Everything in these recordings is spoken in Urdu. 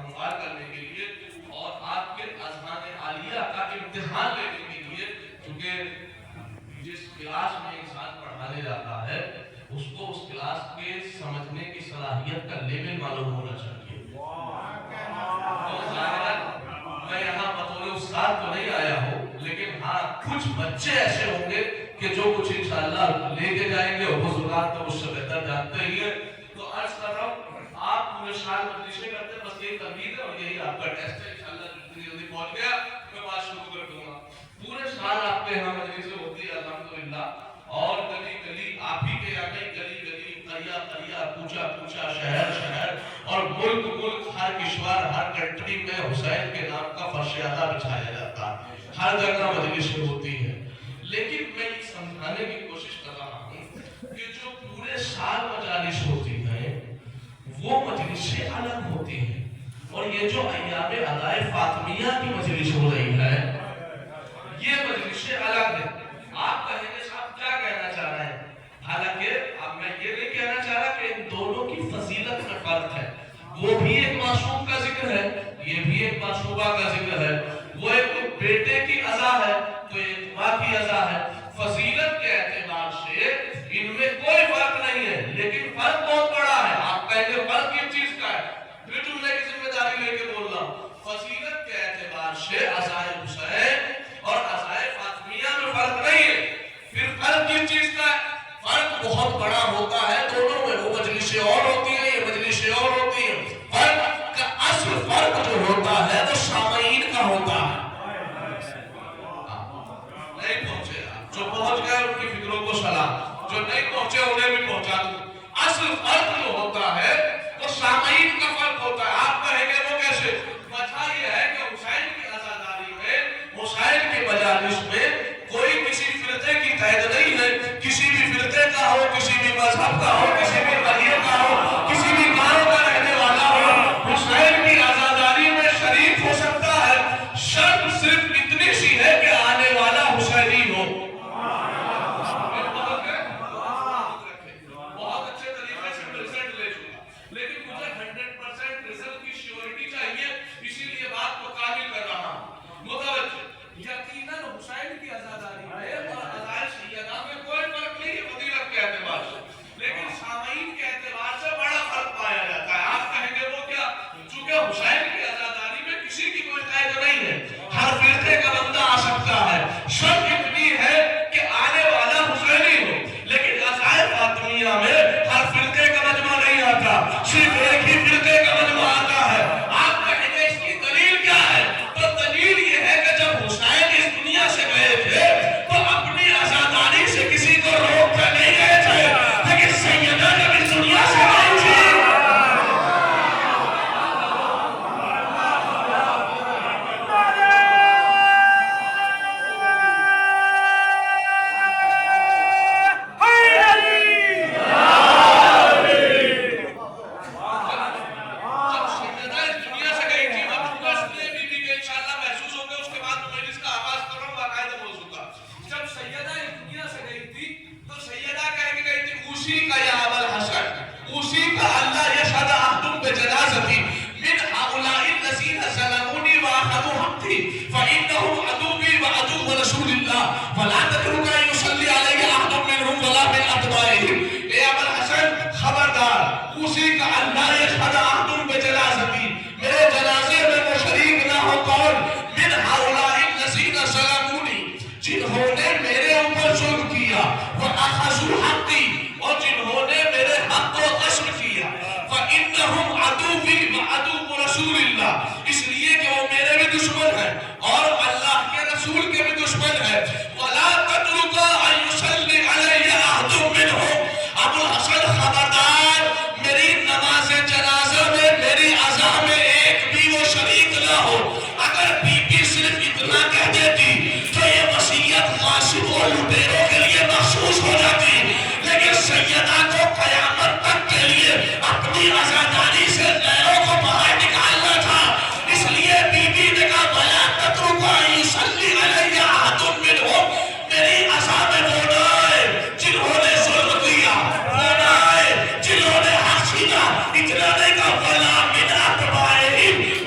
ہموار کرنے کے لیے اور آپ کے اذہان عالیہ کا امتحان لینے کے لیے، کیونکہ جس کلاس میں انسان پڑھانے جاتا ہے اس کو اس کلاس کے سمجھنے کی صلاحیت کا لیول معلوم ہونا چاہیے۔ تو ظاہراً میں یہاں بطور استاد تو نہیں آیا ہوں، لیکن ہاں کچھ بچے ایسے ہوں گے کہ جو کچھ انشاءاللہ لے کے جائیں گے، اور حضرات تو اس سے بہتر جانتے ہی ہیں۔ تو عرض کر رہا ہوں، آپ پورے سال مجلسیں کرتے ہیں، بس یہی تمہید ہے اور یہی آپ کا ٹیسٹ ہے۔ انشاءاللہ جتنی جلدی پہنچ گیا میں بات شروع کر دوں گا۔ پورے سال آپ کے یہاں مجلسیں ہوتی ہے الحمدللہ، اور گلی گلی آپ ہی کے یہاں نہیں، گلی گلی، قریہ قریہ، کوچہ کوچہ، شہر شہر اور ملک ملک، ہر کشور، ہر کنٹری میں حسین کے نام کا فرش اعلیٰ بچھایا جاتا ہے، ہر جگہ مجلسیں ہوتی ہیں۔ لیکن میں یہ سمجھانے کی کوشش کر رہا ہوں کہ جو پورے سال مجالس ہوتی ہیں وہ مجلسیں الگ ہوتی ہیں، اور یہ جو ایام ادائے فاطمیہ کی مجلس ہو رہی ہے یہ مجلسیں الگ ہیں۔ آپ کہیں گے صاحب کیا کہنا چاہ رہے ہیں؟ حالانکہ اب میں یہ نہیں کہنا چاہ رہا کہ ان دونوں کی فضیلت میں فرق ہے۔ وہ بھی ایک معصوم کا ذکر ہے، یہ بھی ایک معصومہ کا ذکر ہے، وہ ایک بیٹے کی عزا ہے تو ایک ماں کی عزا ہے۔ فضیلت کے اعتبار سے ان میں کوئی فرق نہیں ہے، لیکن فرق بہت بڑا ہے۔ آپ کہیں گے فرق کس چیز کا ہے؟ پھر جملے کی ذمہ داری لے کے بول رہا ہوں۔ فضیلت کے اعتبار سے عزائے حسین اور عزائے فاطمیہ میں فرق نہیں ہے۔ پھر فرق کس چیز کا ہے؟ فرق بہت بڑا ہوتا ہے دونوں میں، وہ مجلسیں اور ہوتی ہیں، یہ مجلسیں اور ہوتی ہیں۔ فرق کا اصل فرق جو ہوتا ہے وہ سامعین کا ہوتا ہے۔ نہیں پہنچے آپ، جو پہنچ گئے ان کی فکروں کو سلام، جو نہیں پہنچے انہیں بھی پہنچا دوں۔ اصل فرق جو ہوتا ہے وہ سامعین کا فرق ہوتا ہے۔ آپ کہیں گے وہ کیسے؟ وجہ یہ ہے کہ حسین کی عزاداری میں، حسین کے مجالس میں کوئی کسی فرقے کی قید نہیں ہے، کسی بھی فرقے کا ہو، کسی بھی مذہب کا ہو، کسی بھی قبیلے کا ہو، کسی بھی گاؤں کا رہنے والا ہو، حسین کی عزاداری میں شریک ہو سکتا ہے۔ شرط صرف اتنی سی ہے کہ آنے والا حسینی ہو۔ بہت اچھے طریقے سے رزلٹ لے چکا، لیکن مجھے 100% رزلٹ کی شیورٹی چاہیے، اسی لیے بات کو کامل کر رہا ہوں۔ متوجہ، یقیناً حسین کی عزاداری میں اور عزائے سیدہ میں کوئی فرق نہیں ہے فضیلت کے اعتبار سے، لیکن سامعین کے اعتبار سے بڑا فرق پایا جاتا ہے۔ آپ کہیں گے وہ کیا؟ چونکہ حسین کی عزاداری میں کسی کی کوئی قید نہیں ہے، ہر فرقے کا بندہ آ سکتا ہے۔ شرط اتنی ہے کہ آنے والا حسینی ہو، لیکن عزائے فاطمیہ میں ہر فرقے کا مجمع نہیں آتا، صرف ایک ہی فرقے کا مجمع آتا ہے۔ آپ کہیں گے اس کی دلیل کیا ہے؟ تو دلیل یہ ہے کہ جب حسین اس دنیا سے گئے تھے تو اپنی عزاداری سے کسی کو روک کر نہیں گئے تھے، لیکن سیدہ جب اس دنیا سے گئی تھی اس لیے کہ وہ میرے بھی دشمن ہیں اور اللہ کے رسول کے بھی دشمن ہیں۔ وَلَا تَتْرُكَ أَن يُصَلِّ عَلَيَّ أَحَدٌ مِّنْهُمْ۔ ابو الحسن خبردار، میری نماز جنازہ میں، میری عزا میں ایک بھی وہ شریک نہ ہو۔ اگر بی بی صرف اتنا کہہ دیتی تو یہ وصیت غاصب و لٹیروں کے لیے مخصوص ہو جاتی، لیکن سیدہ کو قیامت تک کے لیے اپنی عزاداری سے غیروں کو باہر نکالنا تھا، اس لیے بی بی نے کہا وَلَا تَتْرُكَ أَن يُصَلِّ عَلَيَّ أَحَدٌ مِّنْهُمْ۔ میری عزا میں وہ نہ آئے جنہوں نے ظلم کیا، وہ نہ آئے جنہوں نے حق چھینا، اتنا نہیں کہا وَلَا مِنْ أَتْبَاعِهِمْ،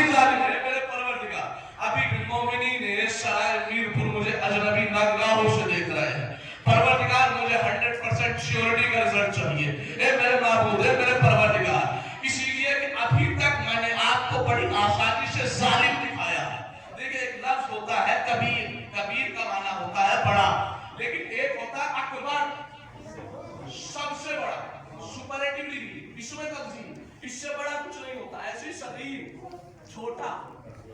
وہی ظالم ہے میرے پروردگار. ابھی بھی مومنین سرائے میرپور مجھے اجنبی نگاہوں سے دیکھ رہے ہیں. پروردگار مجھے 100% شیورٹی کا رزلٹ چاہیے. اے میرے معبود، اے میرے پروردگار، اسی لیے کہ ابھی تک میں نے آپ کو بڑی آسانی سے ظالم دکھایا ہے. دیکھیں ایک لفظ ہوتا ہے کبیر، کبیر کا معنی ہوتا ہے بڑا، لیکن ایک ہوتا ہے اکبر، سب سے بڑا، سپرلیٹو ڈگری، اس میں تفضیل، اس سے بڑا کچھ نہیں ہوتا. ایسی صغیر، چھوٹا.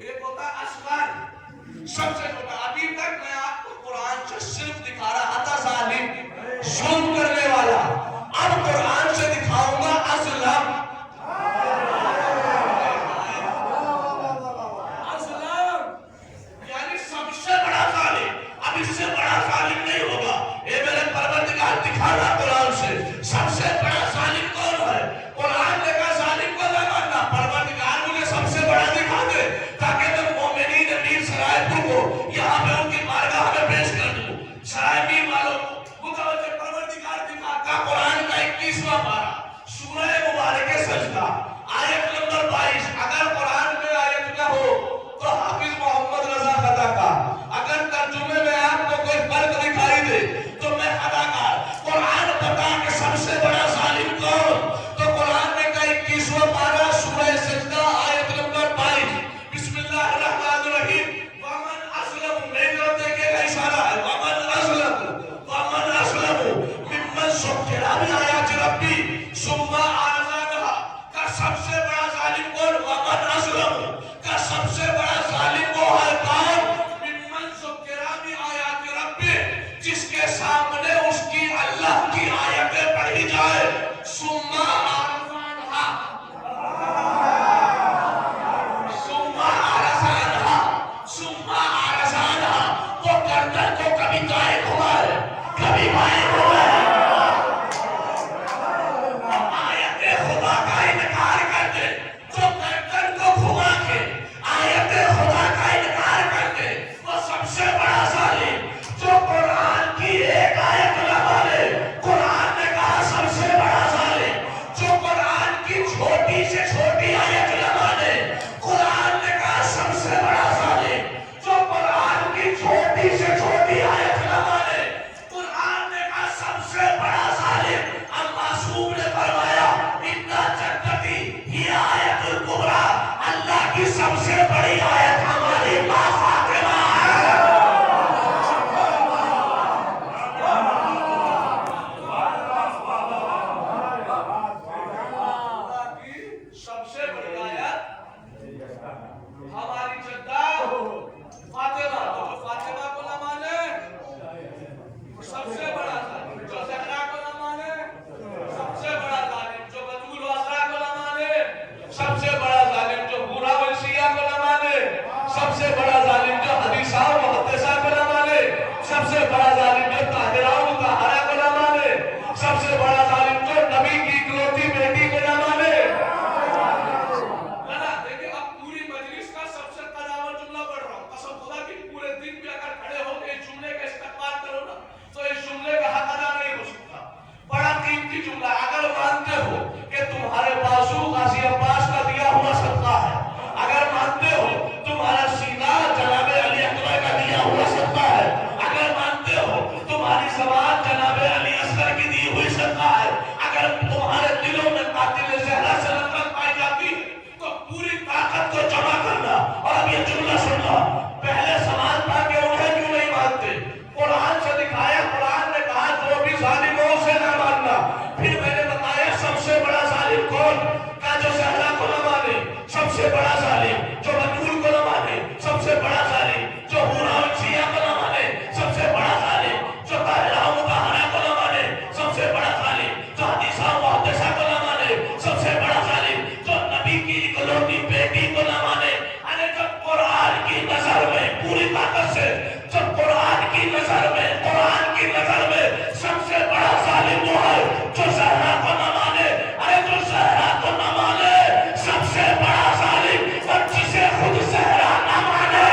ایک ہوتا ہے اصغر، سب سے چھوٹا. ابھی تک میں آپ کو قرآن سے صرف دکھا رہا تھا ظالم، ظلم کرنے والا. اب قرآن سے دکھاؤں گا اظلم. یعنی سب سے بڑا ظالم. اب اس سے بڑا ظالم نہیں ہوگا. اے میرے پروردگار دکھانا قرآن سے سب سے بڑا ظالم کون ہے. قرآن نے کہا ظالم کو نہ ماننا، پروردگار مجھے سب سے بڑا دکھا دے تاکہ میں مومنین امیر سرائے کو یہاں پہ ان کی بارگاہ میں پیش کر دوں. سرائے امیر والوں کو متوجہ پروردگار دکھاتا قرآن کا 21واں پارہ سورہ مبارکہ سجدہ آیت نمبر 22. اگر قرآن میں آیت نہ ہو تو حافظ محمد رضا خطا کا، اگر ترجمے میں آپ کو کوئی فرق دکھائی دے تو میں اداکار. قرآن بتا کہ سب سے بڑا ظالم کون؟ تو قرآن نے کہا 21واں پارہ سورہ سجدہ آیت نمبر 22. بسم اللہ الرحمن الرحیم. ومن اسلم، میری طرف دیکھے گا اشارہ ہے، ومن اسلم ممن سکر بآیات ربی ثم اعرض کا سب سے بڑا ظالم کون؟ ومن اسلم کا سب سے بڑا ظالم وہ ہے کون؟ ممن سکر بآیات ربی، جس کے سامنے اس کی اللہ کی آیتیں پڑھی جائے. ثم اعرض عنہا، ثم اعرض عنہا، وہ گردن کو کبھی دائیں گھمائے کبھی بائیں گھمائے، آیت خدا کا انکار کر دے. جو گردن کو گھما کے آیت خدا کا انکار کر دے وہ سب سے بڑا ظالم. جو قرآن کی ایک آیت نہ مانے، قرآن نے کہا سب سے بڑا ظالم. جو قرآن کی چھوٹی سے چھوٹی آیت نہ مانے، قرآن نے کہا سب سے بڑا ظالم. جو قرآن کی چھوٹی سے چھوٹی آیت نہ مانے، قرآن نے کہا سب سے بڑا ظالم. اب معصوم نے فرمایا اِنَّ جَنَّتِي ہِیَ آیَتُ الْکُبْریٰ، اللہ کی سب سے بڑی آیت ہماری ماں فاطمہ ہے. سب سے بڑی آیت ہماری جدہ فاطمہ. جو فاطمہ کو نہ مانے سب سے بڑا ظالم. جو زہرا کو نہ مانے سب سے بڑا ظالم. جو بتول و اسرا کو نہ مانے سب سے بڑا ظالم. جو بورا ولسیہ کو نہ مانے سب سے بڑا ظالم. جو حدیثہ و محدثہ کو نہ مانے سب سے بڑا ظالم. جو طاہرہ و مطہرہ کو نہ مانے سب سے بڑا ظالم. جو نبی کی اکلوتی بیٹی کو نہ مانے. دیکھیں اب پوری مجلس کا سب سے قدامت جملہ پڑھ رہا ہوں. قسم خدا کی پورے دن پہ اگر کھڑے ہو کے اس جملے کا استقبال کرو نا تو اس جملے کا حق ادا نہیں ہو سکتا. بڑا قیمتی جملہ. اگر مانتے ہو کہ تمہارے بازو غازی عباس کا دیا ہوا صدقہ ہے، اگر مانتے ہو تمہارا سینہ جناب علی اکبر کا دیا ہوا صدقہ ہے، اگر مانتے ہو تمہاری زبان جناب علی اصغر کی دی ہوئی صدقہ ہے، اگر تمہارے دلوں میں قاتل زہرا سے نفرت پائی جاتی ہے تو پوری طاقت کو جمع کرنا. اور اب یہ جملہ سننا. پہلے سوال تھا کہ انہیں کیوں نہیں مانتے. قرآن سے دکھایا، قرآن نے کہا جو بھی ظالم ہو اسے نہ ماننا. پھر میں نے بتایا سب سے بڑا ظالم کون؟ کہا جو زہرا کو نہ مانے سب سے بڑا ظالم. جو بتول کو نہ مانے سب سے بڑا ظالم. جو بورا ولسیہ کو نہ مانے سب سے بڑا ظالم. جو طاہرہ و مطہرہ کو نہ مانے سب سے بڑا ظالم. جو حدیثہ و محدثہ کو نہ مانے سب سے بڑا ظالم. جو نبی کی اکلوتی بیٹی کو نہ مانے. ارے جب قرآن کی نظر میں پوری طاقت سے، جب قرآن کی نظر میں، قرآن کی نظر میں سب سے بڑا ظالم وہ ہے جو زہرا کو نہ مانے. ارے جو زہرا کو نہ مانے سب سے بڑا ظالم، اور جسے خود زہرا نہ مانے.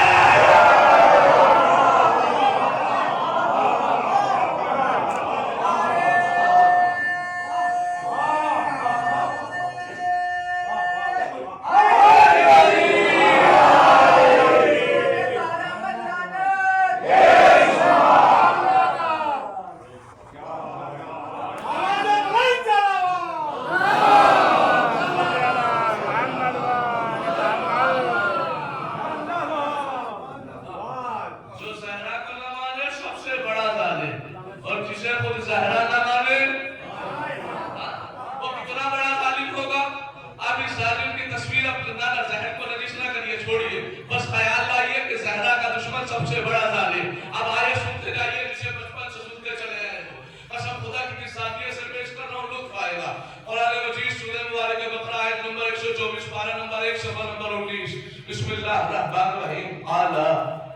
کر ذہن کو نجس نہ کریے، چھوڑیے، بس خیال لائیے کہ زہرا کا دشمن سب سے بڑا ظالم۔ اب آئے سنتے جائیے جسے بچپن سے سنتے چلے آئے ہو، قسم خدا کی کسافیہ سے پیش کر رہا ہوں، لطف آئے گا۔ قرآن مجید سورہ مبارکہ بقرہ آیت نمبر 124 پارہ نمبر 1 صفحہ نمبر 19۔ بسم اللہ الرحمن الرحیم۔ قال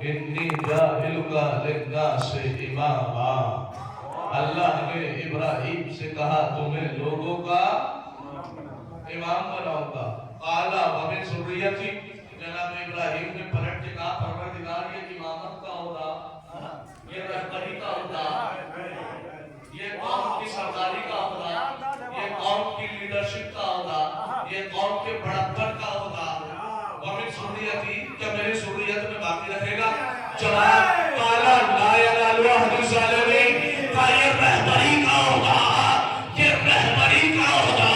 انی جاعلک للناس اماما، اللہ نے ابراہیم سے کہا تمہیں لوگوں کا امام بناؤں گا۔ قال ومن ذریتی، جناب ابراہیم نے پلٹ کے کہا پروردگار یہ امامت کا ہوگا، یہ رہبری کا ہوگا، یہ قوم کی سرداری کا ہوگا، یہ قوم کی لیڈرشپ کا ہوگا، یہ قوم کے بڑھپن کا ہوگا۔ ومن ذریتی، کیا میری ذریت میں باقی رہے گا؟ جواب قال لا ینال عہد الظالمین، یہ رہبری کا ہوگا، یہ رہبری کا ہوگا،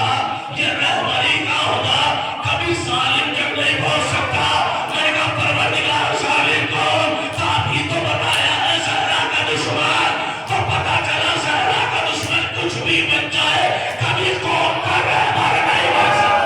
یہ رہبری کا ہوگا، کبھی ظالم جب نہیں بول سکتا۔ میں نے کہا پروردگار ظالم کون؟ تابھی تو بتایا ہے زہرا کا دشمن، تو پتا چلا زہرا کا دشمن کچھ بھی بن جائے کبھی قوم کا رہبر نہیں بن سکتا۔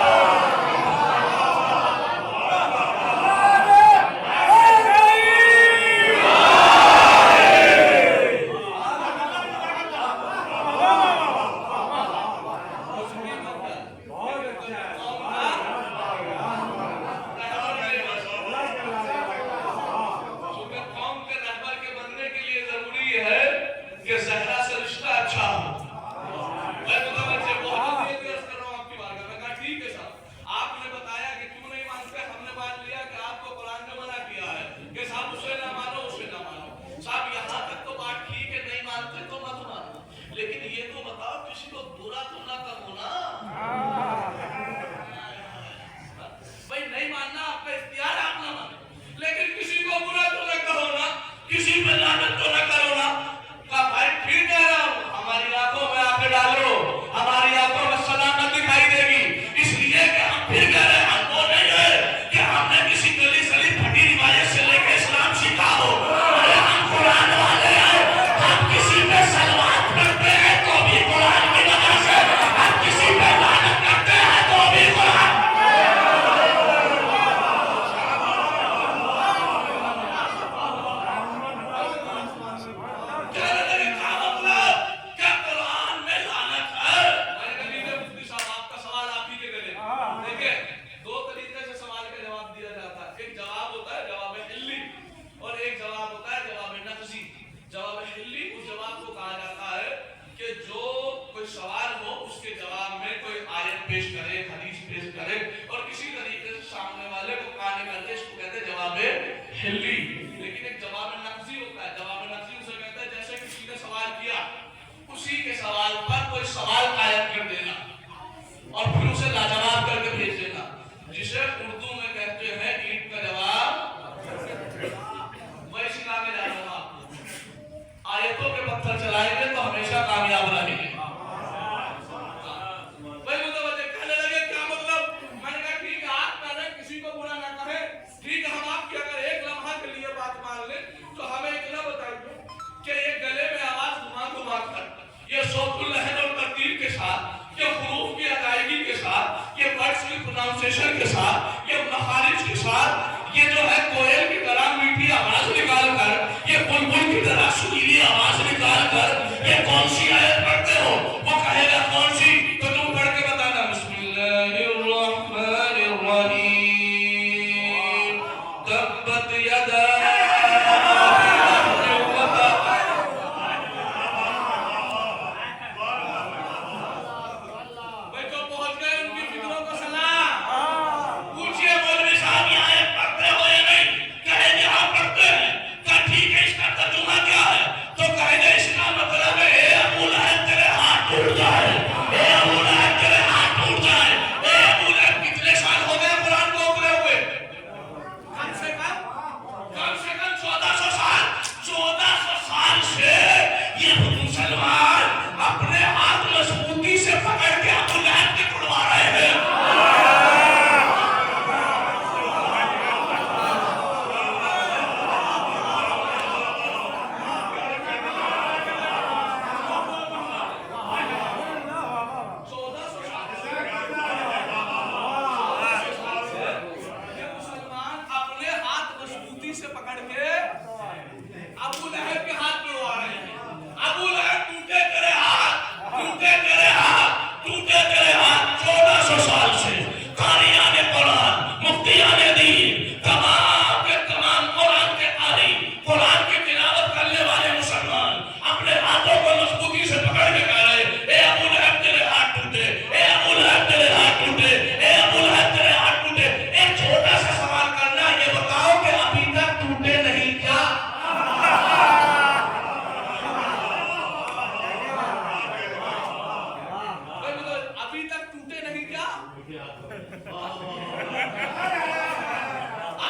کے ساتھ، یہ مخارج کے ساتھ، یہ جو ہے کوئل کی طرح میٹھی آواز نکال کر، یہ بلبل کی طرح سریلی آواز نکال کر، یہ کون سی آیت پڑھتے ہو؟ وہ کہے گا کون سی؟ تو تم پڑھ کے بتانا، بسم اللہ الرحمن الرحیم، تبت یدا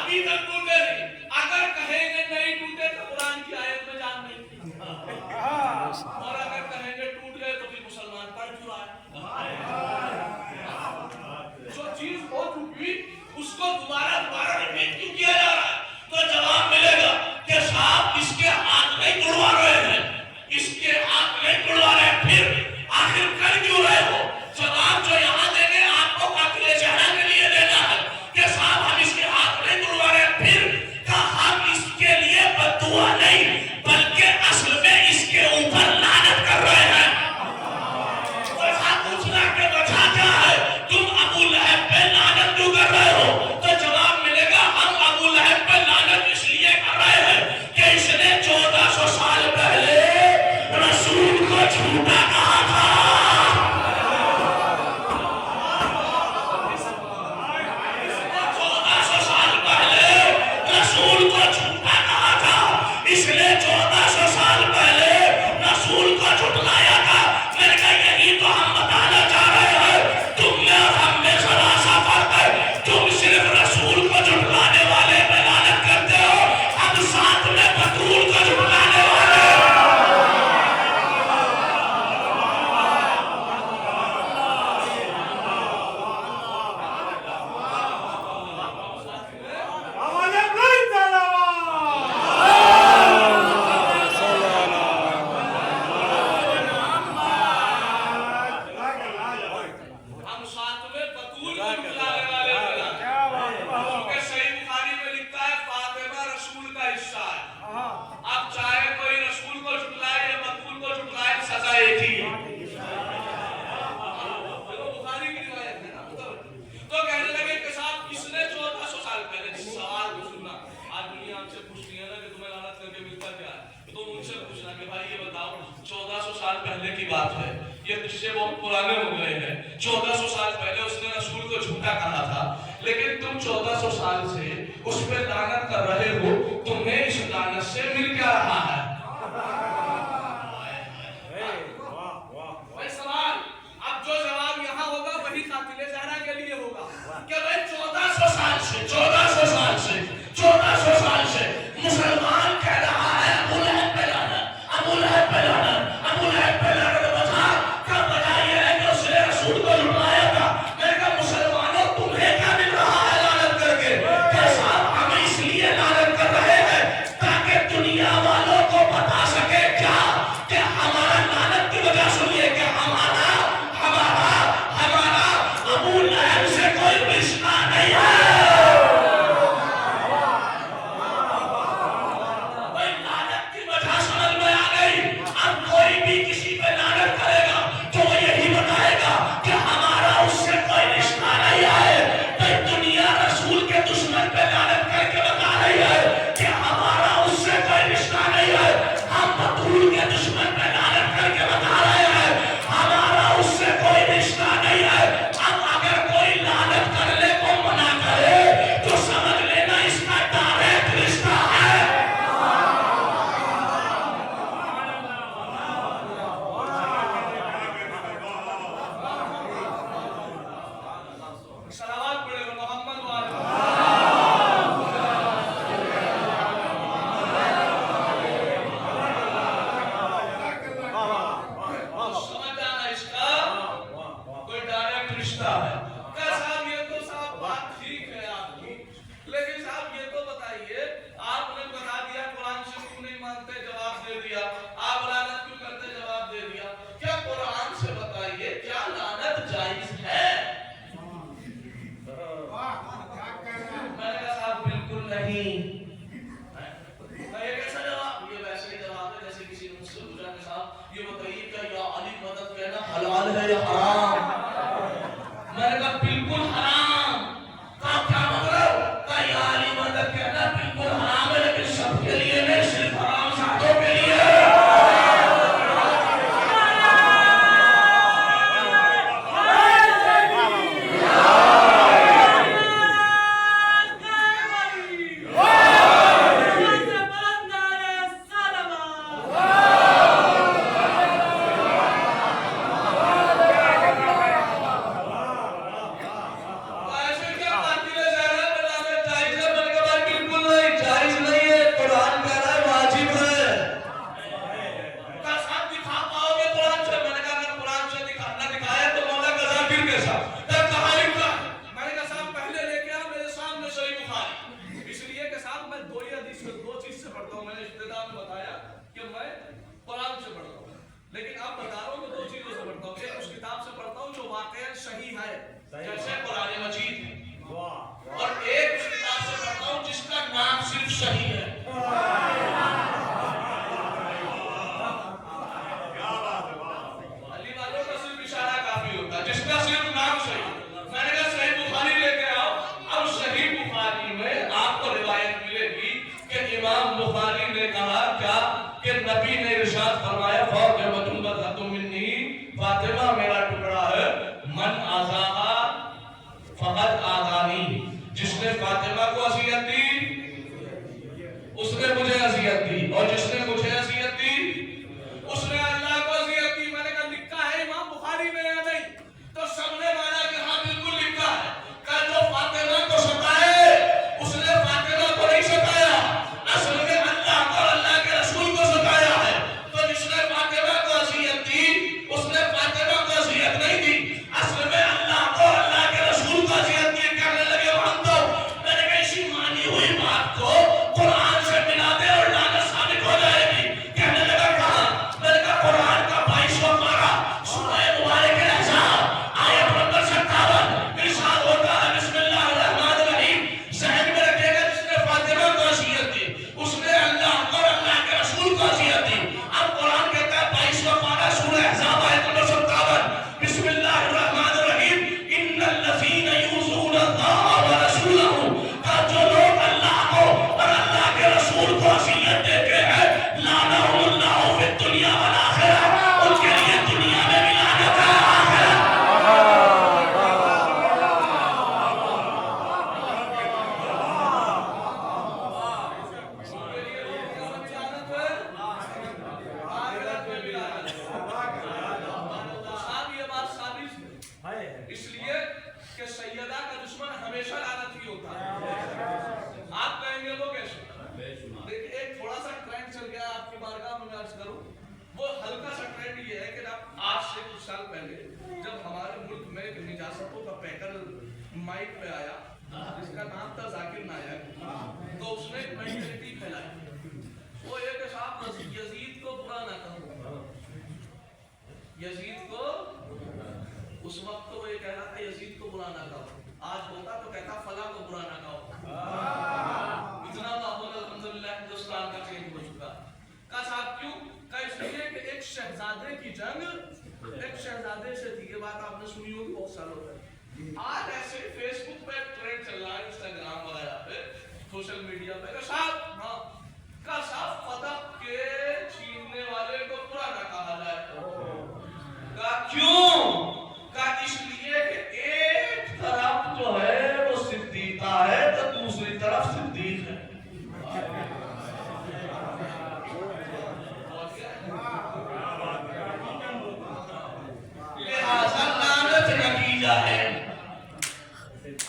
ابھی تک ٹوٹے نہیں. اگر کہیں گے نہیں ٹوٹے تو قرآن کی آیت میں جان نہیں, اور اگر کہیں گے ٹوٹ گئے تو پھر مسلمان پڑھ کیوں آئے. جو چیز ہو چکی اس کو دوبارہ ریپیٹ کیوں کیا جا رہا ہے. تو جواب ملے گا کہ صاحب اس کے ہاتھ نہیں توڑوا رہے ہیں, اس کے ہاتھ نہیں توڑوا رہے ہیں, پھر آخر کر کیوں رہے ہو. جواب جو یہاں دیں گے آپ کو قاتل زہرا کے لیے دینا ہے کہ صاحب ہم اس کے ہاتھ نہیں توڑوا رہے ہیں, پھر کہ ہم اس کے لیے بددعا نہیں بلکہ اصل میں اس کے اوپر لعنت کر رہے ہیں. ویسا پوچھنا کہ وجہ کیا ہے, تم ابو لہب پہ لعنت کیوں کر رہے ہو. تو جواب ملے گا ہم ابو لہب پہ لعنت اس لیے کر رہے ہیں کہ اس نے 1400 سال پہلے رسول کو جھوٹا کہا تھا. 1400 سال پہلے رسول کو جھوٹا کہا تھا, اس نے 1400 سال پہلے رسول کو جھٹلایا تھا. میں نے کہا یہی تو ہم بتانا چاہ رہے ہیں, تم میں اور ہم میں ذرا سا فرق ہے. تم صرف رسول کو جھٹلانے والے پہ لعنت کرتے ہو, ہم ساتھ میں بطول کو جھٹلانے والے. ہم ساتھ میں بطول کو جھٹلانے والے بنا, کیونکہ صحیح بخاری میں لکھتا ہے فاطمہ رسول کا حصہ ہے. اب چاہے کوئی رسول کو جھٹلائے یا بطول کو جھٹلائے, سزا ایک ہی ہے. بخاری کی روایت ہے نا. تو کہنے لگے کہ صاحب اس نے 1400 سال پہلے, سوال کو سننا, آج دنیا ہم سے پوچھتی ہے نا کہ تمہیں لعنت کر کے ملتا کیا ہے, تو ان سے پوچھنا کہ بھائی یہ بتاؤ 1400 سال پہلے کی بات ہے, یہ قصے بہت پرانے ہو گئے ہیں. 1400 سال پہلے اس نے رسول کو جھوٹا کہا تھا, لیکن تم 1400 سال سے اس پہ لعنت کر رہے ہو, تمہیں اس لعنت سے مل کیا رہا ہے. بھائی سوال, اب جو جواب یہاں ہوگا وہی قاتل زہرا کے لیے ہوگا کہ بھائی 1400 سال سے مسلمان کہہ رہا ہے ابو لہب پہ لعنت, ابو لہب پہ لعنت, ابو لہب پہ لعنت. وجہ یہ ہے کہ اس نے رسول کو جھٹلایا تھا. میں نے کہا مسلمانوں تمہیں کیا مل رہا ہے لعنت کر کے. کہ صاحب ہم اس لیے لعنت کر رہے ہیں تاکہ دنیا والوں کو بتا سکے کیا کہ ہمارا لعنت کی وجہ سنیے کہ ہمارا ابو لہب سے کوئی رشتہ نہیں ہے. بتایا کہ میں قرآن سے پڑھتا ہوں، لیکن اب بتا رہا ہوں کہ دو چیزوں سے پڑھتا ہوں، ایک اس کتاب سے پڑھتا ہوں جو واقعا صحیح ہے جیسے قرآن مجید، اور ایک اس کتاب سے پڑھتا ہوں جس کا نام صرف صحیح ہے۔ علی والوں کا صرف اشارہ کافی ہوتا ہے، جس کا صرف نام صحیح۔ میں نے کہا صحیح بخاری لے کے آؤ، اب صحیح بخاری میں آپ کو روایت ملے گی کہ امام بخاری نے کہا کیا کہ نبی نے ارشاد فرمایا فاطمہ بضعۃ منی، فاطمہ میرا ٹکڑا ہے، من آذاہا فقد آذانی، جس نے فاطمہ کو اذیت دی اس نے مجھے اذیت دی، اور جس نے مجھے اذیت دی اس نے اللہ کو اذیت دی۔ میں نے کہا لکھا ہے امام بخاری میں یا نہیں؟ تو سب نے مانا کہ ہاں بالکل لکھا ہے۔ کہ جو فاطمہ کو ستائے اس نے فاطمہ کو نہیں ستایا، اصل میں اللہ کو اور اللہ کے رسول کو ستایا ہے۔ تو جس نے فاطمہ کو اذیت دی اس نے فاطمہ کو اذیت نہیں دی، اصل میں اللہ کو اور اللہ کے رسول کو اذیت دی۔ کہنے لگے وہاں تو میں نے کہا اسی مانی ہوئی بات کو قرآن سے ملا دے اور لعنت ثابت ہو جائے گی۔ کہنے لگا کہاں؟ میں نے کہا قرآن کا 22واں پارہ سورہ مبارک الاحزاب آیت نمبر 57 ارشاد ہوتا ہے بسم اللہ الرحمن الرحیم، ذہن میں رکھے گا جس نے فاطمہ کو اذیت دی اس نے اللہ کو اور اللہ کے رسول کو اذیت دی۔ اب قرآن کہتا ہے 22واں پارہ سورہ احزاب آیت نمبر 57 بسم اللہ الرحمن الرحیم، ان الذین یؤذون اللہ ورسولہ، کہ جو لوگ اللہ کو اور اللہ کے رسول کو اذیت دیتے ہیں لعنہم اللہ فی الدنیا والآخرہ، ان کے لیے دنیا میں بھی لعنت ہے آخرت۔ صاحب یہ بات ثابت ہے اس لیے کہ سیدہ کا دشمن ہمیشہ لعنت ہی ہوتا ہے۔ آپ کہیں گے وہ کیسے؟ دیکھیں ایک تھوڑا سا ٹرینڈ چل گیا آپ کی بارگاہ میں عرض کروں، وہ ہلکا سا ٹرینڈ یہ ہے کہ جب آج سے کچھ سال پہلے جب ہمارے ملک میں نجاستوں کا پیکر مائک پہ آیا جس کا نام تھا ذاکر نائک، تو اس نے ایک مینٹلٹی پھیلائی، وہ یہ کہ صاحب یزید کو برا نہ کہو، یزید کو اس وقت تو وہ یہ کہہ رہا تھا یزید کو برا نہ کہو، آج ہوتا تو کہتا فلاں کو برا نہ کہو۔ اتنا ماحول الحمدللہ ہندوستان کا چینج ہو چکا۔ کہا صاحب کیوں؟ کہا اس لیے کہ ایک شہزادے کی جنگ ایک شہزادے سے تھی، یہ بات آپ نے سنی ہوگی بہت سالوں پہلے۔ آج ایسے فیس بک پہ ٹرینڈ چل رہا ہے، انسٹاگرام وغیرہ پہ، سوشل میڈیا پہ کہ صاحب ہاں کا صاحب فتح کے چھیننے والے کو برا نہ کہا جائے۔ کہا کیوں؟ کہا اس لیے کہ ایک طرف جو ہے وہ صدیقہ ہے تو دوسری طرف صدیق ہے۔ لہذا لعنت نتیجہ ہے۔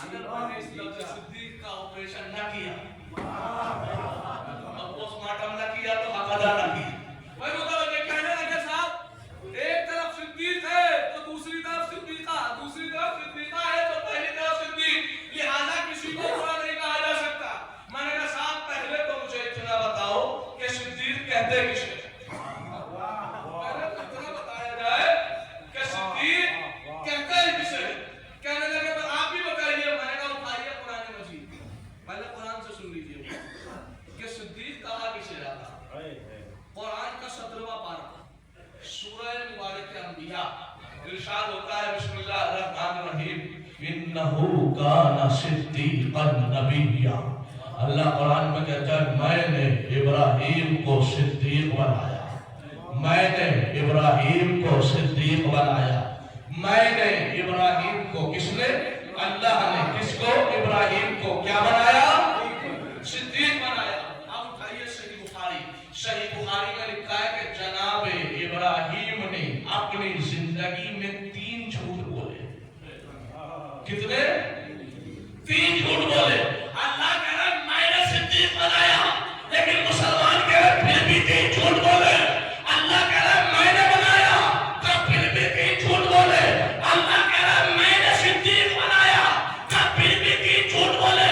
اگر میں نے اس لفظ صدیق کا آپریشن نہ کیا اور پوسٹ مارٹم نہ کیا تو حق ادا نہ کیا، میں متوجہ کہنے لگے صاحب ایک طرف صدیق ہے تو دوسری طرف صدیقہ، دوسری طرف صدیقہ ہے تو پہلی طرف صدیق، لہذا کسی کو برا نہیں کہا جا سکتا۔ میں نے کہا صاحب پہلے تو مجھے اتنا بتاؤ کہ صدیق کہتے کسے؟ پہلے تو اتنا بتایا جائے کہ صدیق کہتے کسے؟ کہنے لگے پر آپ بھی بتائیے۔ میں نے کہا اٹھائیے قرآن مجید، پہلے قرآن سے سن لیجیے کہ صدیق کہا کسے جاتا۔ قرآن کا 17واں پارہ سورہ مبارک انبیاء ارشاد ہوتا ہے بسم اللہ الرحمن الرحیم، انہو کان صدیقا نبیا۔ اللہ قرآن میں کہتا ہے میں نے ابراہیم کو صدیق بنایا، میں نے ابراہیم کو صدیق بنایا، میں نے ابراہیم کو کس نے؟ اللہ نے کس کو؟ ابراہیم کو کیا بنایا؟ صدیق بنایا۔ اب اٹھائیے صحیح بخاری، صحیح بخاری میں لکھا ہے کہ جناب ابراہیم نے اپنی زندگی میں 3 جھوٹ بولے۔ کتنے؟ 3 جھوٹ بولے۔ اللہ کہہ رہا ہے میں نے صدیق بنایا، لیکن مسلمان کہہ رہے پھر بھی 3 جھوٹ بولے۔ اللہ کہہ رہا ہے میں نے بنایا تو پھر بھی 3 جھوٹ بولے۔ اللہ کہہ رہا ہے میں نے صدیق بنایا تو پھر بھی 3 جھوٹ بولے۔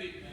3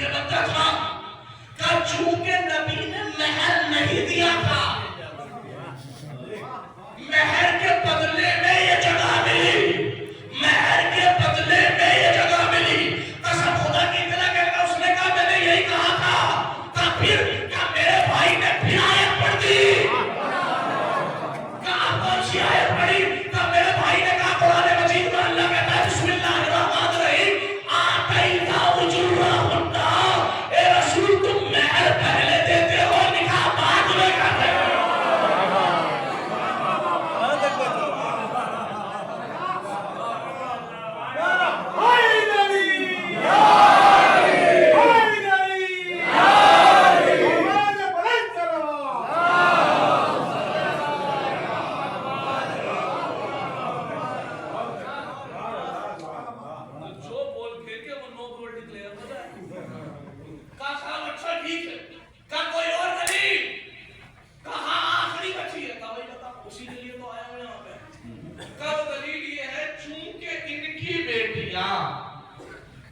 یہ بندہ تھا کہ چونکہ نبی نے مہر نہیں دیا تھا، مہر کے بدلے میں یہ جگہ ملی، مہر کے بدلے میں یہ جگہ ملی، قسم خدا کی طرح کہ اس نے کہا میں نے یہی کہا تھا، پھر کیا میرے بھائی نے پھر آیت پڑھ دی، کہا کون سی آیت پڑھی، کہ میرے بھائی نے کہا قرآن مجید میں اللہ کہتا ہے بسم اللہ الرحمن الرحیم آتینا اجورہن، اے رسول تم مہر پہلے دیتے ہو نکاح بعد میں کرتے ہو۔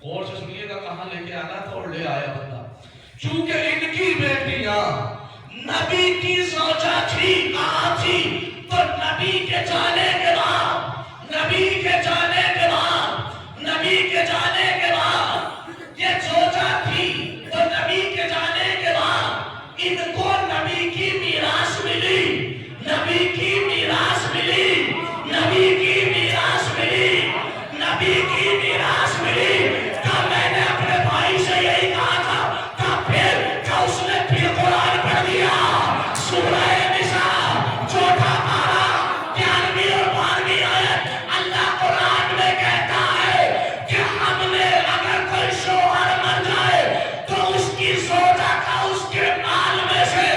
اور سے سنیے گا کہاں لے کے آنا تھا اور لے آیا بندہ، چونکہ ان کی بیٹیاں نبی کی زوجہ تھی، کہاں تھی، تو نبی کے جانے کے بعد، نبی کے جانے کے بعد، نبی کے جانے کے بعد یہ زوجہ تھی، تو نبی کے جانے کے بعد ان کو نبی کی میراث ملی، نبی کی میراث ملی، نبی کی میراث ملی، نبی کی میراث ملی۔ میں نے اپنے بھائی سے یہی کہا تھا کہ پھر کہ اس نے پھر قرآن پڑھ دیا، سورہ نساء چوتھا پارہ 11ویں اور 12ویں آیت، اللہ قرآن میں کہتا ہے کہ ہم نے اگر کوئی شوہر مر جائے تو اس کی زوجہ کا اس کے مال میں سے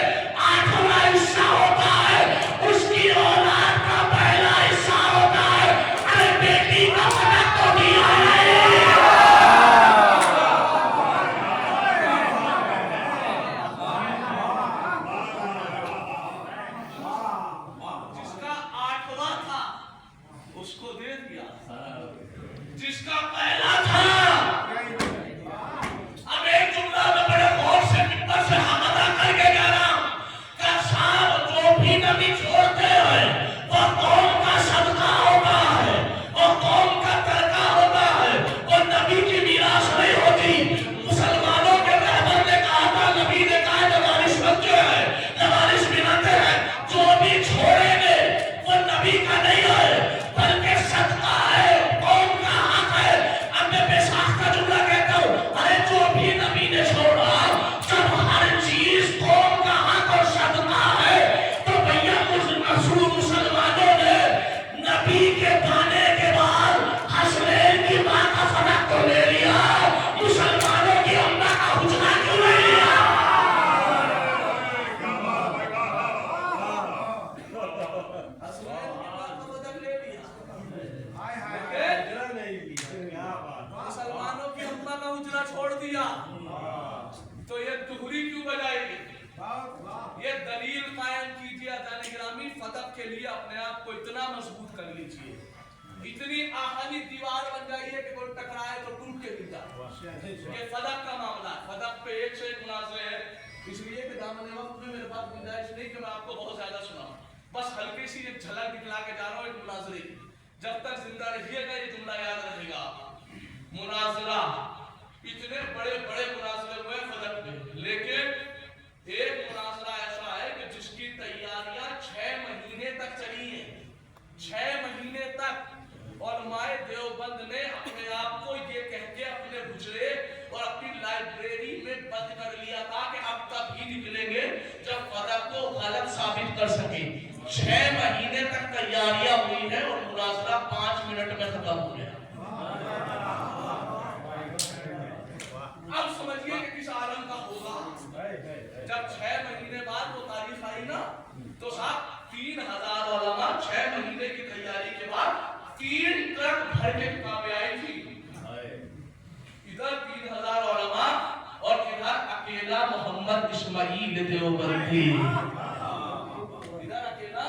8واں حصہ ہوتا ہے، اس کی اولاد کا پہلا حصہ ہوتا ہے۔ ارے بیٹی کا فرق تو دیا ہے، اس کو دے دیا، جس کا پہلا تھا۔ اب ایک جملہ میں بڑے غور سے ممبر سے ہم ادا کر کے جا رہا ہوں کہ صاحب جو بھی نبی چھوڑتے ہیں وہ قوم کا صدقہ ہوتا ہے، وہ قوم کا ترکہ ہوتا ہے، وہ نبی کی میراث نہیں ہوتی۔ مسلمانوں کے رہبر نے کہا تھا، نبی نے کہا نوارث بنتے ہیں، نوارث بناتے ہیں، جو بھی چھوڑیں گے وہ نبی کا نہیں ہے بلکہ صدقہ ہے، قوم کا حق ہے۔ اب میں بے ساختہ جملہ کہتا ہوں، ارے جو بھی نبی نے چھوڑا، جب ہر چیز قوم کا حق اور صدقہ ہے تو بھیا مسلمانوں نے نبی کے جانے کے بعد حسنین کی ماں کا فرق تو لے لیا، مسلمانوں کی اماں کا حجرہ کیوں نہیں لیا؟ مسلمانوں کی اماں کا حجرہ چھوڑ دیا تو یہ دوہری کیوں بجائے گی؟ یہ دلیل قائم کیجیے اذان گرامی، فتح کے لیے اپنے آپ کو اتنا مضبوط کر لیجیے، اتنی آہنی دیوار بن جائیے کہ کوئی ٹکرائے تو ٹوٹ کے گر جائے۔ یہ فتح کا معاملہ ہے، فتح پہ ایک سے ایک مناظرے ہیں، اس لیے کہ دامن وقت میں میرے پاس گنجائش نہیں کہ میں آپ کو بہت زیادہ سناؤں، بس ہلکی سی ایک جھلک دکھلا کے جا رہا ہوں ایک مناظرے کی۔ جب تک زندہ رہیے گا یہ جملہ یاد رہے گا، مناظرہ اتنے بڑے بڑے مناظرے ہوئے فتح میں، لیکن ایک مناظرہ ایسا ہے کہ جس کی تیاریاں 6 مہینے تک چلی ہیں، 6 مہینے تک۔ علماء دیوبند نے اپنے آپ کو یہ کہہ کے اپنے حجرے اور اپنی لائبریری میں بند کر لیا تھا کہ اب تک ہی نکلیں گے جب فتح کو غلط ثابت کر سکیں۔ 6 مہینے تک تیاریاں ہوئی ہیں اور مناظرہ 5 منٹ میں ختم ہو گیا۔ اب سمجھئے کہ کس عالم کا ہوگا جب 6 مہینے بعد وہ تاریخ آئی نا، تو صاحب 3000 علماء 6 مہینے کی تیاری کے بعد 3 ٹرک بھر کے کتابیں آئی تھی۔ ادھر 3000 علماء اور ادھر اکیلا محمد اسماعیل دیوبندی، ادھر اکیلا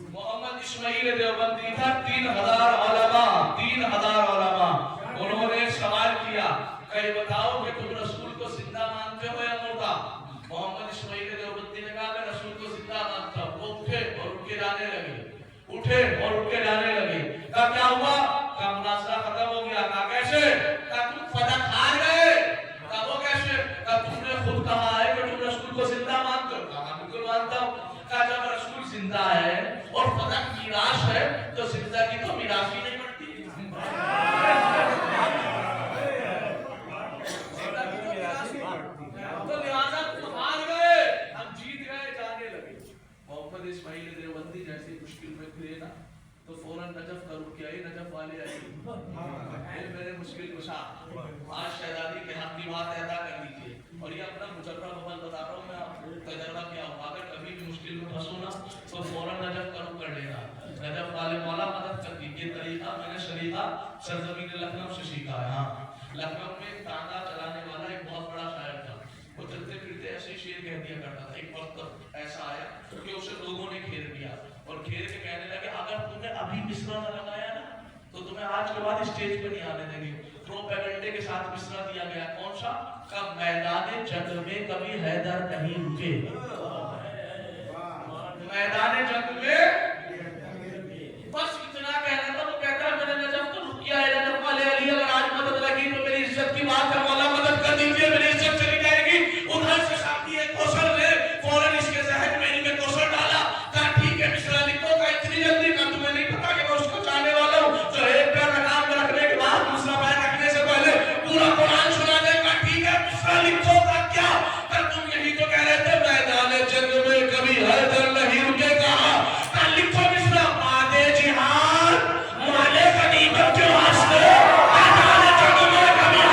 محمد اسماعیل دیوبندی تھا۔ 3000 علماء، 3000 علماء۔ انہوں نے سوال کیا کہ بتاؤ کہ تم رسول کو اٹھے اور اٹھ کے جانے لگے. کہا کیا ہوا؟ کہا مناظرہ ختم ہو گیا. کہا کیسے؟ کہا تم فتح ہار گئے. کہا وہ کیسے؟ کہا تم نے خود کہا ہے کہ تم رسول کو زندہ مانتے ہو. کہا بالکل مانتا ہوں. کہا جب رسول زندہ ہے اور فتح میراث ہے تو زندہ کی تو میراث ہی نہیں بنتی. تو لہٰذا تم ہار گئے، ہم جیت گئے، جانے لگے. محمد اسماعیل دیوبندی جیسی مشکل میں تھے نا تو فوراً نجف کا رخ کیا. نجف والے آئے میرے مشکل کشا، آج شہزادی کے حق کی بات ادا کر دیجیے. اور یہ اپنا مجربہ عمل بتا رہا ہوں میں، آپ تجربہ کیا ہوں. اگر کبھی بھی مشکل میں پھنسو نا تو فوراً نجف کا رخ کر لینا. نجف والے مولا مدد کر دی. یہ طریقہ میں نے سلیقہ سرزمین لکھنؤ سے سیکھا ہے. ہاں لکھنؤ میں ایک تانگا چلانے والا ایک بہت بڑا شاعر تھا. وہ چلتے پھرتے ایسے شعر کہہ دیا کرتا تھا. ایک وقت ایسا آیا کہ اسے لوگوں نے گھیر دیا اور گھیر کے کہنے لگے اگر تم نے ابھی مصرع نہ لگایا نا تو تمہیں آج کے بعد اسٹیج پہ نہیں آنے دیں گے. پروپیگنڈے کے ساتھ مصرع دیا گیا. کون سا؟ کب میدان جنگ میں کبھی حیدر نہیں رکے. میدان جنگ میں بس اتنا کہنا تھا. وہ کہتا ہے میں نے نجف تو رک کیا ہے. نجف والے علی اگر آج مدد لگی تو میری عزت کی بات ہے، مولا مدد کر دیجیے، میری عزت چلی جائے گی. ادھر سے ساتھی ایک کوشل نے فوراً اس کے ذہن میں ان میں کوشل ڈالا. کہا ٹھیک ہے مصرع لکھو. کہا اتنی جلدی؟ کہا تمہیں نہیں پتا کہ میں اس کو چاہنے والا ہوں جو ایک پیر رکاب میں رکھنے کے بعد دوسرا پیر رکھنے سے پہلے پورا قرآن سنا دے. کہا ٹھیک ہے مصرع لکھو. کہا کیا؟ کہا تم یہی تو کہہ رہے تھے میدان جنگ میں کبھی حیدر نہیں رکے. کہا لکھو مصرع بادے جہاد مالے غنیمت کے واسطے میدان جنگ میں کبھی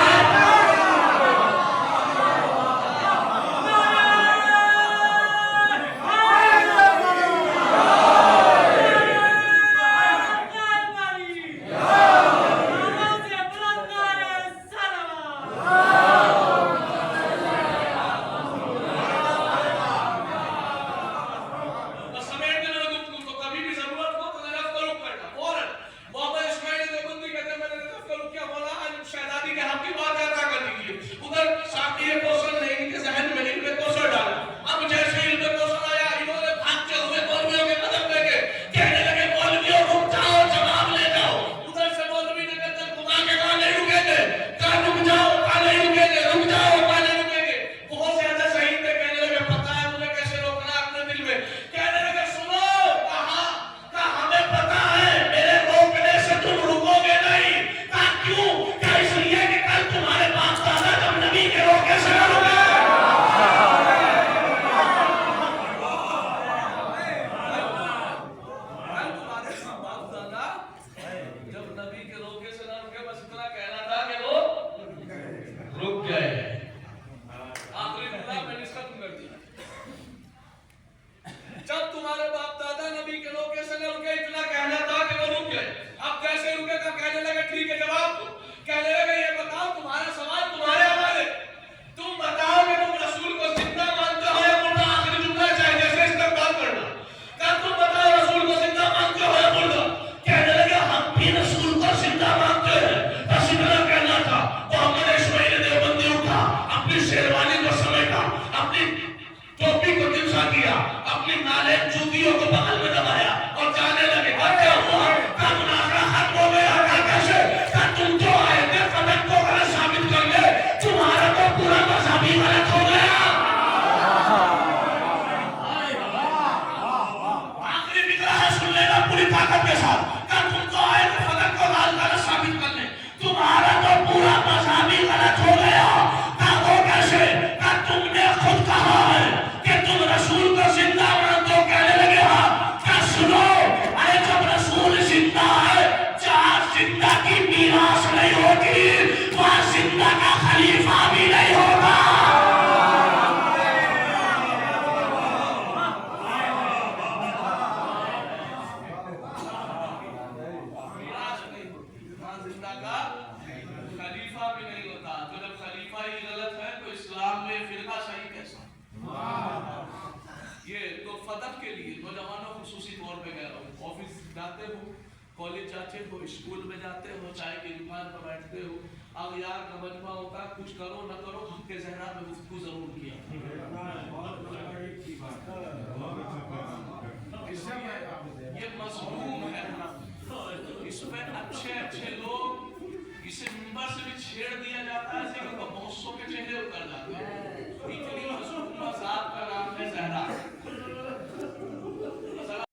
کالج جاتے ہو، اسکول میں جاتے ہو، چائے کی دکان پر بیٹھتے ہو، اب یار کا مجمع ہوتا ہے، کچھ کرو نہ کرو ہم کے ذہنات میں گفتگو ضرور کیا. یہ مظلوم اس میں اچھے اچھے لوگ اسے منبر سے بھی چھیڑ دیا جاتا ہے، ایسے کہ بہت سو کے چہرے اتر جاتے ہیں، اتنی